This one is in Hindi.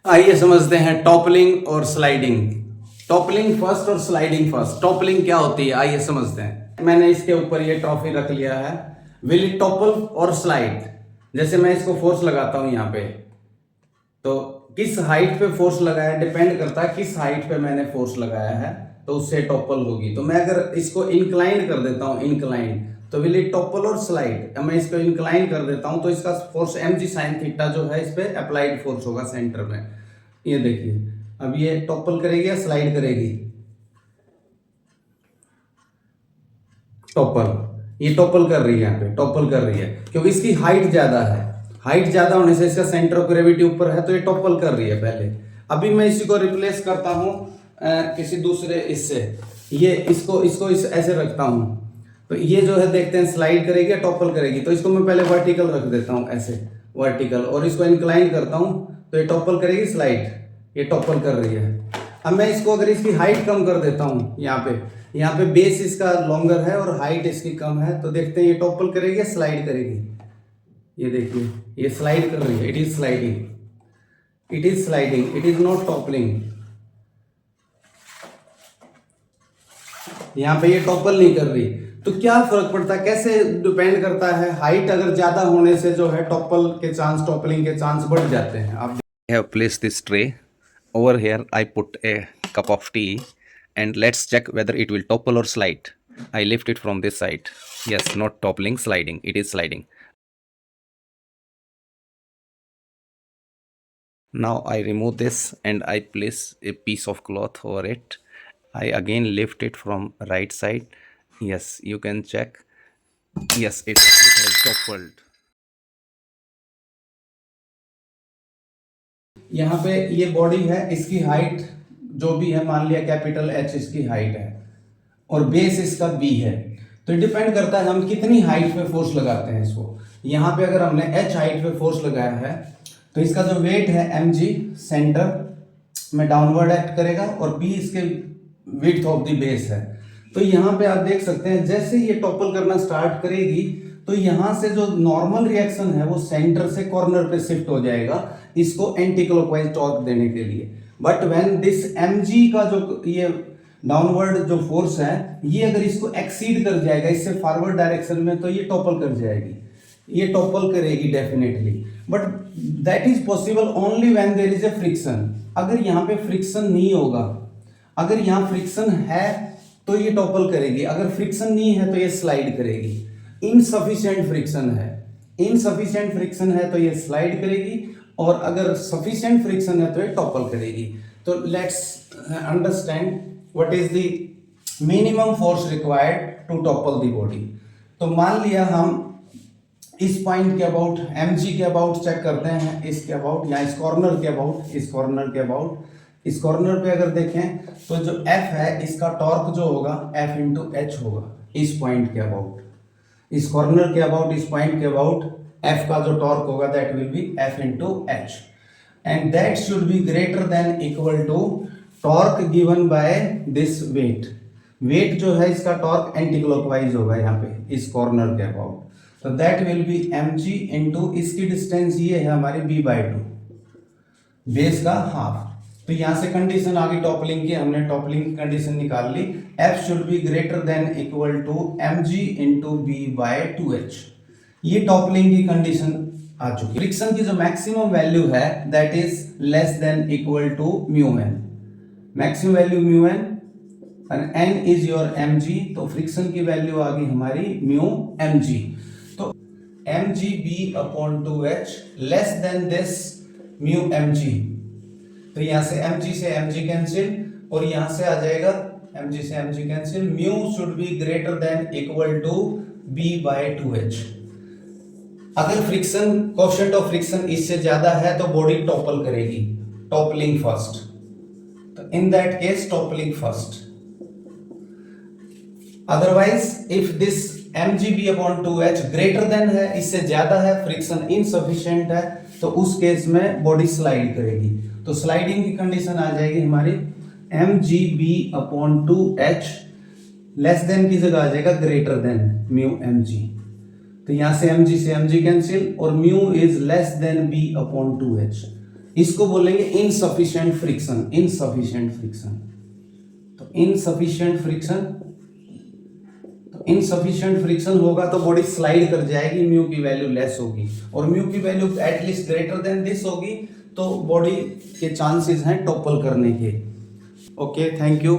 आइए समझते हैं टॉपलिंग और स्लाइडिंग। टॉपलिंग फर्स्ट और स्लाइडिंग फर्स्ट। टॉपलिंग क्या होती है आइए समझते हैं। मैंने इसके ऊपर ये ट्रॉफी रख लिया है। विल इट टॉपल और स्लाइड? जैसे मैं इसको फोर्स लगाता हूं यहाँ पे, तो किस हाइट पे फोर्स लगाया डिपेंड करता है किस हाइट पे मैंने फोर्स लगाया है, तो उससे टॉपल होगी। तो मैं अगर इसको इंक्लाइन कर देता हूं, इंक्लाइन, तो विल इट टॉपल और स्लाइड? मैं इसको इंक्लाइन कर देता हूं तो इसका फोर्स mg sin थीटा जो है इस पे अप्लाइड फोर्स होगा सेंटर में। ये देखिए, अब ये टॉपल करेगी या स्लाइड करेगी? टॉपल। ये टॉपल कर रही है, यहाँ पे टॉपल कर रही है क्योंकि इसकी हाइट ज्यादा है। हाइट ज्यादा होने से इसका सेंटर ऑफ ग्रेविटी ऊपर है, तो ये टॉपल कर रही है पहले। अभी मैं इसी को रिप्लेस करता हूं किसी दूसरे इससे। ये इसको ऐसे रखता हूं, तो ये जो है देखते हैं स्लाइड करेगी या टॉपल करेगी। तो इसको मैं पहले वर्टिकल रख देता हूं, ऐसे वर्टिकल, और इसको इंक्लाइन करता हूं तो ये टॉपल करेगी, स्लाइड। ये टॉपल कर रही है। अब मैं इसको अगर इसकी हाइट कम कर देता हूं, यहाँ पे बेस इसका लॉन्गर है और हाइट इसकी कम है, तो देखते हैं ये टॉपल करेगी या स्लाइड करेगी। ये देखिए, ये स्लाइड कर रही है। It is sliding, it is sliding, it is not toppling. यहाँ पे ये टॉपल नहीं कर रही। तो क्या फर्क पड़ता है, कैसे डिपेंड करता है? हाइट अगर ज्यादा होने से जो है टॉपल के चांस, टॉपलिंग के चांस बढ़ जाते हैं। आप have placed this tray. Over here I put a cup of tea and let's check whether it will topple or slide. I lift it from this side. Yes, not toppling, sliding. It is sliding. Now I remove this and I place a piece of cloth over it. I again lift it from right side. Yes, you can check. Yes, it has toppled. यहाँ पे ये बॉडी है, इसकी हाइट जो भी है, मान लिया कैपिटल एच इसकी हाइट है और बेस इसका बी है। तो डिपेंड करता है हम कितनी हाइट पे फोर्स लगाते हैं इसको। यहाँ पे अगर हमने एच हाइट पे फोर्स लगाया है तो इसका जो वेट है mg सेंटर में डाउनवर्ड एक्ट करेगा और b इसके विड्थ ऑफ द बेस है। तो यहाँ पे आप देख सकते हैं जैसे ये टॉपल करना स्टार्ट करेगी तो यहाँ से जो नॉर्मल रिएक्शन है वो सेंटर से कॉर्नर पे शिफ्ट हो जाएगा इसको एंटी क्लॉकवाइज टॉर्क देने के लिए। बट व्हेन दिस mg का जो ये डाउनवर्ड जो फोर्स है ये अगर इसको एक्सीड कर जाएगा इससे फॉरवर्ड डायरेक्शन में, तो ये टॉपल कर जाएगी, ये टॉपल करेगी definitely. But that is possible only when there is a friction. अगर यहाँ पे फ्रिक्शन नहीं होगा, अगर यहाँ फ्रिक्शन है तो ये टॉपल करेगी, अगर फ्रिक्शन नहीं है तो ये स्लाइड करेगी। इनसफिशिएंट फ्रिक्शन है, इनसफिशिएंट फ्रिक्शन है तो ये स्लाइड करेगी, और अगर सफिशिएंट फ्रिक्शन है तो ये टॉपल करेगी। तो let's understand what is the minimum force required to topple the body. तो मान लिया हम इस पॉइंट के अबाउट, mg के अबाउट चेक करते हैं, इसके अबाउट या इस कॉर्नर के अबाउट, इस कॉर्नर के अबाउट। इस कॉर्नर पे अगर देखें तो जो f है इसका टॉर्क जो होगा f इंटू एच होगा इस पॉइंट के अबाउट, इस कॉर्नर के अबाउट, इस पॉइंट के अबाउट f का जो टॉर्क होगा that will be f into H, and that should be greater than equal to torque given by this weight. Weight जो है इसका टॉर्क एंटी क्लॉकवाइज होगा यहाँ पे इस कॉर्नर के अबाउट, तो that will B mg into इसकी डिस्टेंस ये है हमारी b/2, बेस का हाफ। तो यहां से कंडीशन आ गई टॉपलिंग की, हमने टॉपलिंग की कंडीशन निकाल ली। f should be greater than equal to mg into b/2h। ये टॉपलिंग की कंडीशन आ चुकी है। फ्रिक्शन की जो मैक्सिमम वैल्यू है that is less than equal to μn, maximum value μn और n इज योर mg, तो फ्रिक्शन की वैल्यू आ गई हमारी μmg। तो mg/2h less than this μmg, तो यहां से mg कैंसिल और यहां से आ जाएगा mg cancel, mu should be greater than equal to b/2h। अगर फ्रिक्शन, कोएफिशिएंट ऑफ फ्रिक्शन इससे ज्यादा है तो बॉडी टॉपल करेगी, टॉपलिंग फर्स्ट। तो in that case toppling first. Otherwise if this mg/2h greater than है, इससे ज्यादा है, फ्रिक्शन इनसफिशिएंट है, तो उस केस में बॉडी स्लाइड करेगी। तो स्लाइडिंग की कंडीशन आ जाएगी हमारी mg/2h लेस देन की जगह आ जाएगा ग्रेटर देन μmg। तो यहां से mg कैंसिल और mu is less then b/2h, इसको बोलेंगे इनसफिशिएंट फ्रिक्शन, इनसफिशिएंट फ्रिक्शन। तो इनसफिशिएंट फ्रिक्शन, तो इनसफिशिएंट फ्रिक्शन होगा तो बॉडी स्लाइड कर जाएगी, म्यू की वैल्यू लेस होगी, और म्यू की value at least greater than this होगी, तो बॉडी के चांसेस हैं टॉपल करने के। Okay, thank you.